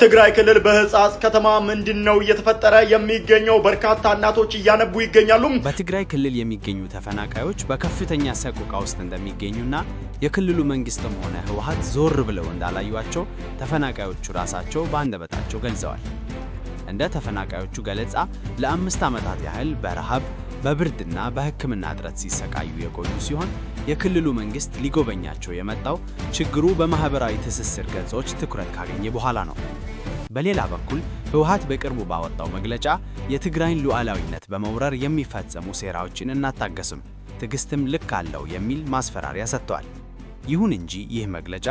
ትግራይ ክልል በህጻጽ ከተማ ምንድነው እየተፈጠረ የሚገኘው? በርካታ እናቶች እያነቡ ይገኛሉ። በትግራይ ክልል የሚገኙ ተፈናቃዮች በከፍተኛ ሰቆቃ ውስጥ እንደሚገኙና የክልሉ መንግስትም ሆነ ህወሓት ዞር ብለው እንዳላዩአቸው ተፈናቃዮቹ ራሳቸው በአንደበታቸው ገልጸዋል። እንደ ተፈናቃዮቹ ገለጻ ለ5 ዓመታት ያህል በረሃብ በብርድና በሕክምና እጥረት ሲሰቃዩ የቆዩ ሲሆን የክልሉ መንግስት ሊጎበኛቸው የመጣው ችግሩ በማህበራዊ ትስስር ገጾች ትኩረት ካገኘ በኋላ ነው። በሌላ በኩል ህወሓት በቅርቡ ባወጣው መግለጫ የትግራይን ሉዓላዊነት በመውረር የሚፈጸሙ ሴራዎችን እናታገስም፣ ትዕግስትም ልክ አለው የሚል ማስፈራሪያ ሰጥቷል። ይሁን እንጂ ይህ መግለጫ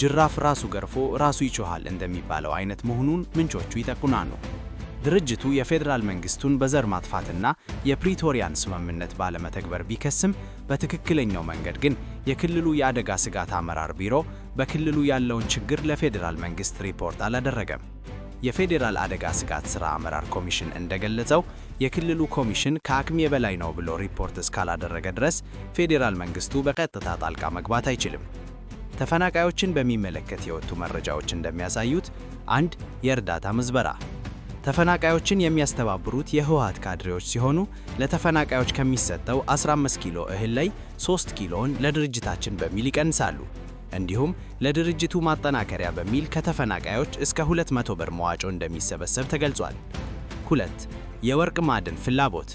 ጅራፍ ራሱ ገርፎ ራሱ ይጮሃል እንደሚባለው አይነት መሆኑን ምንጮቹ ይጠቁማሉ። ድርጅቱ የፌዴራል መንግስቱን በዘር ማጥፋትና የፕሪቶሪያን ስምምነት ባለመተግበር ቢከስም በትክክለኛው መንገድ ግን የክልሉ የአደጋ ስጋት አመራር ቢሮ በክልሉ ያለውን ችግር ለፌዴራል መንግስት ሪፖርት አላደረገም። የፌዴራል አደጋ ስጋት ሥራ አመራር ኮሚሽን እንደገለጸው የክልሉ ኮሚሽን ከአቅሜ በላይ ነው ብሎ ሪፖርት እስካላደረገ ድረስ ፌዴራል መንግስቱ በቀጥታ ጣልቃ መግባት አይችልም። ተፈናቃዮችን በሚመለከት የወጡ መረጃዎች እንደሚያሳዩት አንድ የእርዳታ ምዝበራ ተፈናቃዮችን የሚያስተባብሩት የህወሓት ካድሬዎች ሲሆኑ ለተፈናቃዮች ከሚሰጠው 15 ኪሎ እህል ላይ 3 ኪሎን ለድርጅታችን በሚል ይቀንሳሉ። እንዲሁም ለድርጅቱ ማጠናከሪያ በሚል ከተፈናቃዮች እስከ 200 ብር መዋጮ እንደሚሰበሰብ ተገልጿል። 2. የወርቅ ማዕድን ፍላጎት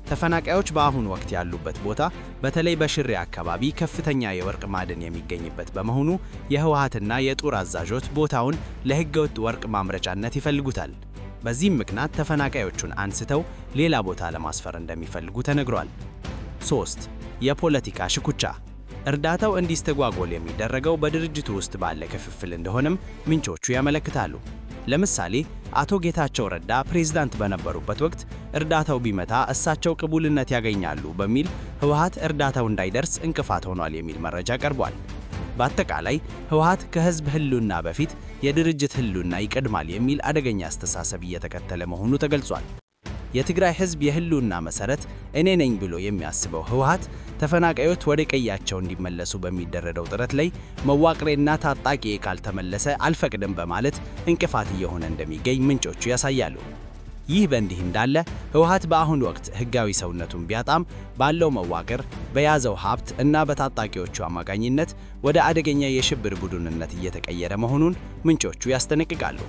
ተፈናቃዮች በአሁኑ ወቅት ያሉበት ቦታ በተለይ በሽሬ አካባቢ ከፍተኛ የወርቅ ማዕድን የሚገኝበት በመሆኑ የህወሓትና የጦር አዛዦች ቦታውን ለህገወጥ ወርቅ ማምረቻነት ይፈልጉታል። በዚህም ምክንያት ተፈናቃዮቹን አንስተው ሌላ ቦታ ለማስፈር እንደሚፈልጉ ተነግሯል። 3. የፖለቲካ ሽኩቻ እርዳታው እንዲስተጓጎል የሚደረገው በድርጅቱ ውስጥ ባለ ክፍፍል እንደሆነም ምንጮቹ ያመለክታሉ። ለምሳሌ አቶ ጌታቸው ረዳ ፕሬዝዳንት በነበሩበት ወቅት እርዳታው ቢመታ እሳቸው ቅቡልነት ያገኛሉ በሚል ህወሓት እርዳታው እንዳይደርስ እንቅፋት ሆኗል የሚል መረጃ ቀርቧል። በአጠቃላይ ህወሓት ከህዝብ ህልውና በፊት የድርጅት ህልውና ይቀድማል የሚል አደገኛ አስተሳሰብ እየተከተለ መሆኑ ተገልጿል። የትግራይ ህዝብ የህልውና መሰረት እኔ ነኝ ብሎ የሚያስበው ህወሓት ተፈናቃዮች ወደ ቀያቸው እንዲመለሱ በሚደረገው ጥረት ላይ መዋቅሬና ታጣቂ ካልተመለሰ አልፈቅድም በማለት እንቅፋት እየሆነ እንደሚገኝ ምንጮቹ ያሳያሉ። ይህ በእንዲህ እንዳለ ህወሓት በአሁኑ ወቅት ህጋዊ ሰውነቱን ቢያጣም ባለው መዋቅር በያዘው ሀብት እና በታጣቂዎቹ አማካኝነት ወደ አደገኛ የሽብር ቡድንነት እየተቀየረ መሆኑን ምንጮቹ ያስጠነቅቃሉ።